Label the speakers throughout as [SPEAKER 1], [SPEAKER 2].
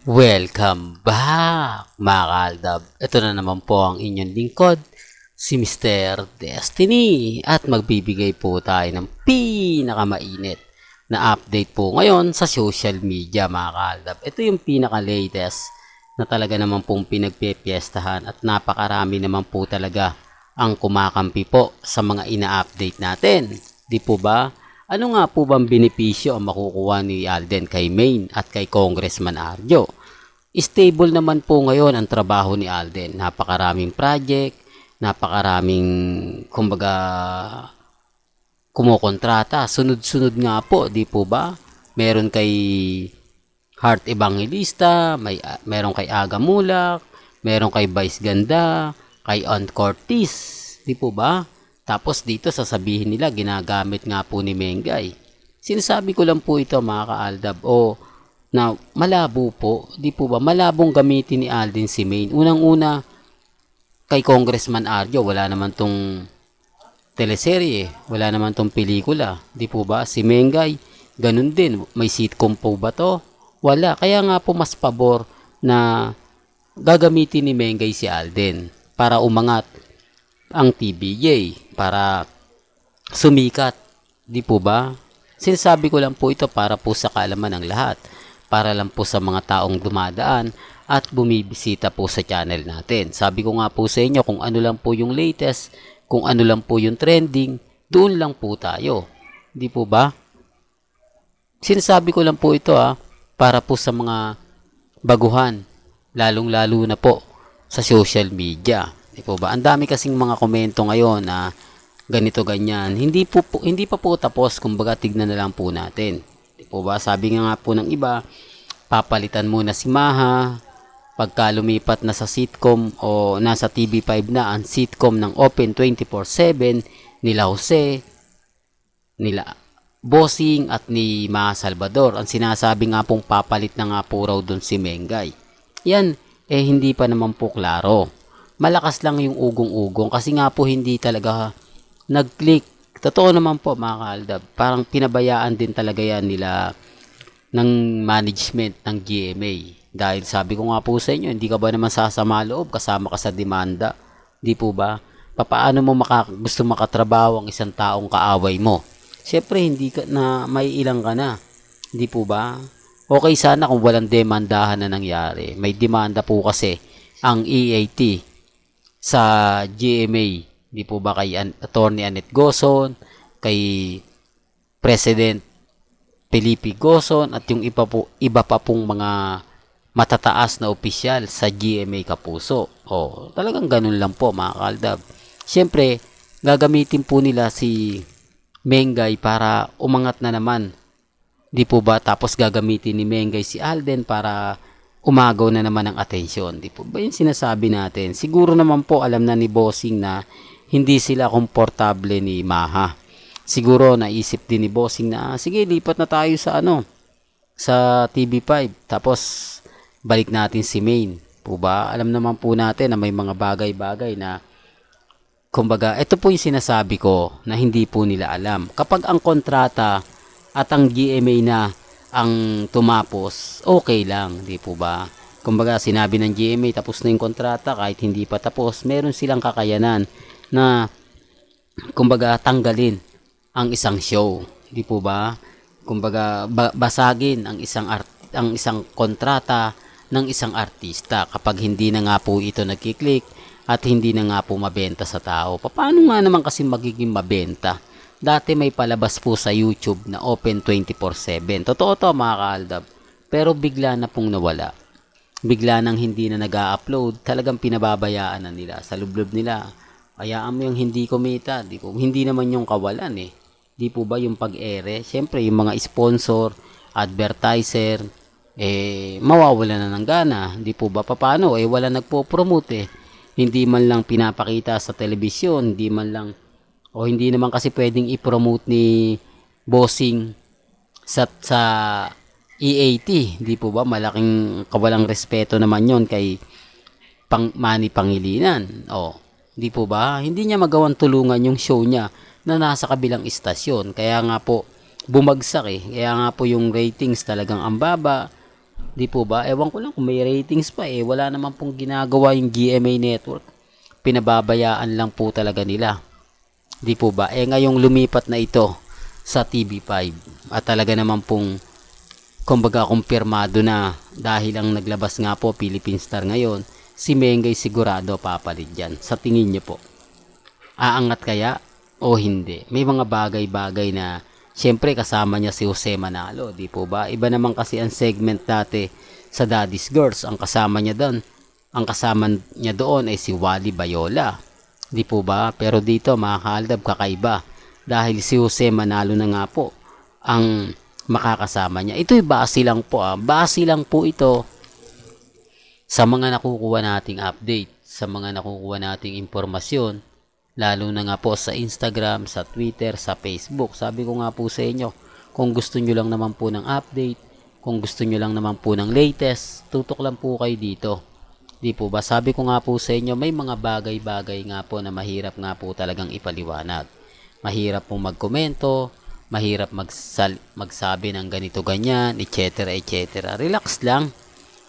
[SPEAKER 1] Welcome back, mga kaaldab. Ito na naman po ang inyong lingkod, si Mr. Destiny. At magbibigay po tayo ng pinakamainit na update po ngayon sa social media, mga kaaldab. Ito yung pinaka-latest na talaga naman pong pinagpepiestahan at napakarami naman po talaga ang kumakampi po sa mga ina-update natin. Di po ba? Ano nga po bang benepisyo ang makukuha ni Alden kay Maine at kay Congressman Arjo? Stable naman po ngayon ang trabaho ni Alden. Napakaraming project, napakaraming kumbaga kumokontrata. Sunod-sunod nga po, di po ba? Meron kay Heart Evangelista, meron kay Aga Mulak, meron kay Vice Ganda, kay Aunt Cortez, di po ba? Tapos dito sasabihin nila ginagamit nga po ni Mengay. Sinasabi ko lang po ito, mga kaaldab, na malabo po, di po ba? Malabong gamitin ni Alden si Maine. Unang-una kay Congressman Arjo, wala naman tong teleserye, wala naman tong pelikula, di po ba? Si Mengay, ganun din. May sitcom po ba to? Wala. Kaya nga po mas pabor na gagamitin ni Mengay si Alden para umangat ang TBJ, para sumikat. Di po ba? Sinasabi ko lang po ito para po sa kaalaman ng lahat. Para lang po sa mga taong dumadaan at bumibisita po sa channel natin. Sabi ko nga po sa inyo, kung ano lang po yung latest, kung ano lang po yung trending, doon lang po tayo. Di po ba? Sinasabi ko lang po ito para po sa mga baguhan, lalong-lalo na po sa social media. Di po ba? Ang dami kasing mga komento ngayon na ganito ganyan. Hindi pa po tapos, kumbaga tignan na lang po natin. Di po ba? Sabi nga po ng iba, papalitan muna si Maha pagka lumipat na sa sitcom o nasa TV5 na ang sitcom ng Open 24/7 nila Jose, nila Bossing at ni Maha Salvador. Ang sinasabi nga pong papalit na nga po raw doon si Mengay. Yan, hindi pa naman po klaro. Malakas lang yung ugong-ugong kasi nga po hindi talaga nag-click. Totoo naman po, mga kaaldab. Parang pinabayaan din talaga yan nila ng management ng GMA. Dahil sabi ko nga po sa inyo, hindi ka ba naman sasama loob kasama ka sa demanda? Di po ba? Paano mo gusto makatrabaho ang isang taong kaaway mo? Siyempre, hindi ka na may ilang ka na. Di po ba? Okay sana kung walang demandahan na nangyari. May demanda po kasi ang EAT sa GMA. Di po ba kay Attorney Annette Gozon, kay President Felipe Gozon at yung iba pa pong mga matataas na opisyal sa GMA Kapuso. Talagang ganun lang po, mga kaaldab. Siyempre, gagamitin po nila si Mengay para umangat na naman. Di po ba? Tapos gagamitin ni Mengay si Alden para umagaw na naman ang atensyon. Di po ba yung sinasabi natin? Siguro naman po alam na ni Bossing na hindi sila komportable ni Maha. Siguro naisip din ni Bossing na sige, lipat na tayo sa TV5. Tapos balik natin si Maine. Po ba? Alam naman po natin na may mga bagay-bagay na kumbaga, ito po yung sinasabi ko na hindi po nila alam. Kapag ang kontrata at ang GMA na ang tumapos, okay lang, di po ba? Kumbaga, sinabi ng GMA, tapos na yung kontrata, kahit hindi pa tapos, meron silang kakayanan na, kumbaga, tanggalin ang isang show, di po ba? Kumbaga, basagin ang isang kontrata ng isang artista kapag hindi na nga po ito nagkiklik at hindi na nga po mabenta sa tao. Paano nga naman kasi magiging mabenta? Dati may palabas po sa YouTube na Open 24/7. Totoo to, mga kaaldab. Pero bigla na pong nawala. Bigla nang hindi na nag-a-upload. Talagang pinababayaan na nila. Sa lublob nila. Hayaan mo yung hindi kumita. Hindi naman yung kawalan eh. Di po ba yung pag-ere? Siyempre yung mga sponsor, advertiser, mawawala na ng gana. Di po ba? Paano? Wala nagpo-promote eh. Hindi man lang pinapakita sa telebisyon, hindi naman kasi pwedeng i-promote ni Bossing sa EAT, di po ba? Malaking kawalang respeto naman yon kay Manny Pangilinan. Di po ba? Hindi niya magawang tulungan yung show niya na nasa kabilang istasyon. Kaya nga po bumagsak eh. Kaya nga po yung ratings talagang ang baba. Di po ba? Ewan ko lang kung may ratings pa eh. Wala naman pong ginagawa yung GMA Network. Pinababayaan lang po talaga nila. Di po ba? Ngayong lumipat na ito sa TV5 at talaga naman pong kumbaga kumpirmado na dahil ang naglabas nga po Philippine Star ngayon, si Mengay sigurado papalit dyan. Sa tingin niyo po, aangat kaya o hindi? May mga bagay-bagay na siyempre kasama niya si Jose Manalo, di po ba? Iba naman kasi ang segment dati sa Daddy's Girls. Ang kasama niya doon ay si Wally Bayola. Di po ba? Pero dito mga kaaldab, kakaiba. Dahil si Jose Manalo na nga po ang makakasama niya. Ito'y base lang po. Base lang po ito sa mga nakukuha nating update, sa mga nakukuha nating impormasyon, lalo na nga po sa Instagram, sa Twitter, sa Facebook. Sabi ko nga po sa inyo, kung gusto nyo lang naman po ng update, kung gusto nyo lang naman po ng latest, tutok lang po kayo dito. Di po ba? Sabi ko nga po sa inyo, may mga bagay-bagay nga po na mahirap nga po talagang ipaliwanag. Mahirap pong magkomento, mahirap magsabi ng ganito ganyan, etc. etc. Relax lang.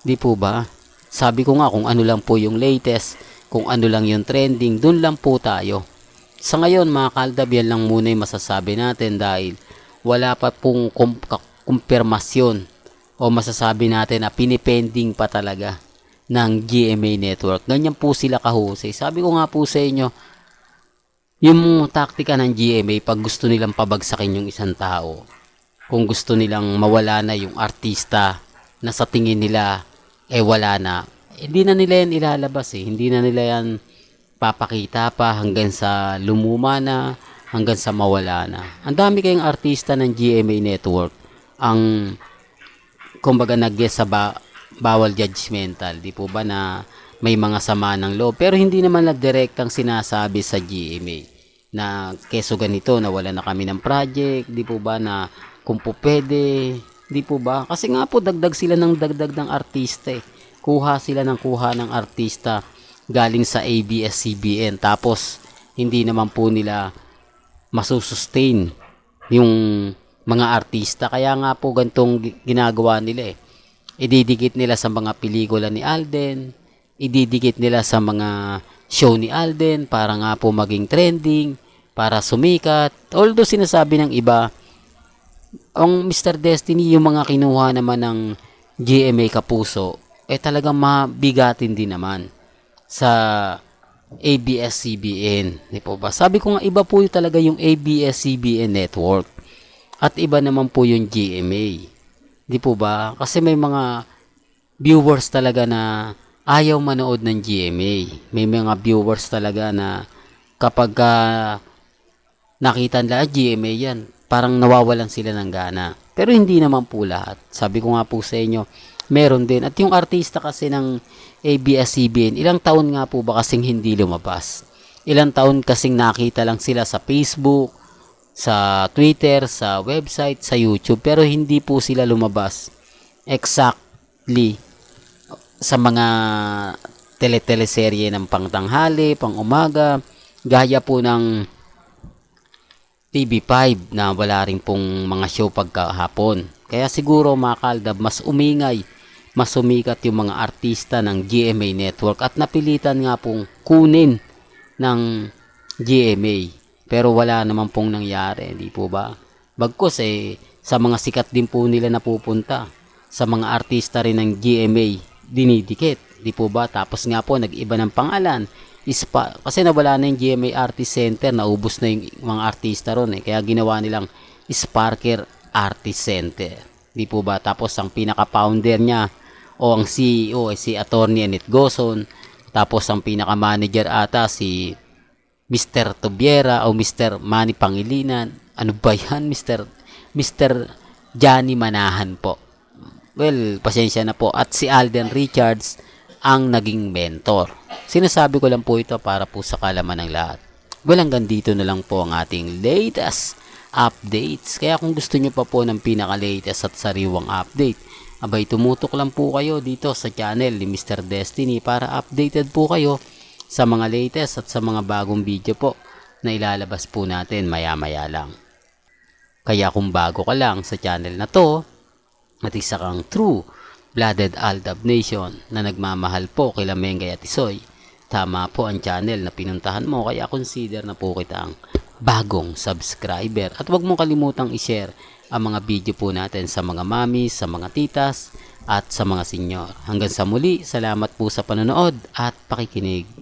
[SPEAKER 1] Di po ba? Sabi ko nga kung ano lang po yung latest, kung ano lang yung trending, dun lang po tayo. Sa ngayon mga kaaldab, yan lang muna yung masasabi natin dahil wala pa pong kumpirmasyon o masasabi natin na pinipending pa talaga ng GMA Network. Ganyan po sila kahusay. Sabi ko nga po sa inyo, yung taktika ng GMA pag gusto nilang pabagsakin yung isang tao, kung gusto nilang mawala na yung artista na sa tingin nila wala na, hindi na nila yan ilalabas hindi na nila yan papakita pa hanggang sa lumuma na, hanggang sa mawala na. Ang dami kayong artista ng GMA Network ang kumbaga nag-guess sa bawal judgmental, di po ba, na may mga sama ng loob, pero hindi naman na direktang sinasabi sa GMA na keso ganito, na wala na kami ng project, di po ba, na kung po pwede, di po ba, kasi nga po dagdag sila ng dagdag ng artista kuha sila ng kuha ng artista galing sa ABS-CBN, tapos hindi naman po nila masusustain yung mga artista, kaya nga po gantong ginagawa nila ididikit nila sa mga pelikula ni Alden, ididikit nila sa mga show ni Alden para nga po maging trending, para sumikat. Although sinasabi ng iba, ang Mr. Destiny, yung mga kinuha naman ng GMA Kapuso, talagang mabigatin din naman sa ABS-CBN. Di po ba? Sabi ko nga, iba po talaga yung ABS-CBN network at iba naman po yung GMA. Di po ba? Kasi may mga viewers talaga na ayaw manood ng GMA. May mga viewers talaga na kapag nakita nila GMA yan, parang nawawalan sila ng gana. Pero hindi naman po lahat. Sabi ko nga po sa inyo, meron din. At yung artista kasi ng ABS-CBN, ilang taon nga po ba kasing hindi lumabas? Ilang taon kasing nakita lang sila sa Facebook, sa Twitter, sa website, sa YouTube, pero hindi po sila lumabas exactly sa mga teleserye ng pangtanghali, pang umaga, gaya po ng TV5 na wala rin pong mga show pagkahapon. Kaya siguro mga kaaldab, mas umingay, mas sumikat yung mga artista ng GMA Network at napilitan nga pong kunin ng GMA. Pero wala naman pong nangyari, di po ba? Bagkus sa mga sikat din po nila napupunta. Sa mga artista rin ng GMA, dinidikit, di po ba? Tapos nga po, nag-iba ng pangalan. Kasi nawala na yung GMA Artist Center, naubos na yung mga artista ron Kaya ginawa nilang Sparker Artist Center. Di po ba? Tapos ang pinaka-founder niya, o ang CEO, si Attorney Annette Gozon. Tapos ang pinaka-manager ata, si Mr. Tobiera o Mr. Manny Pangilinan. Ano ba yan? Mr. Johnny Manahan po. Well, pasensya na po. At si Alden Richards ang naging mentor. Sinasabi ko lang po ito para po sa kalaman ng lahat. Well, hanggang dito na lang po ang ating latest updates. Kaya kung gusto nyo pa po ng pinaka-latest at sariwang update, abay tumutok lang po kayo dito sa channel ni Mr. Destiny para updated po kayo sa mga latest at sa mga bagong video po na ilalabas po natin maya-maya lang. Kaya kung bago ka lang sa channel na to at isa kang true Blooded Aldab Nation na nagmamahal po kila Mengay at Isoy. Tama po ang channel na pinuntahan mo, kaya consider na po kita ang bagong subscriber. At huwag mong kalimutang i-share ang mga video po natin sa mga mamis, sa mga titas, at sa mga senyor. Hanggang sa muli, salamat po sa panonood at pakikinig.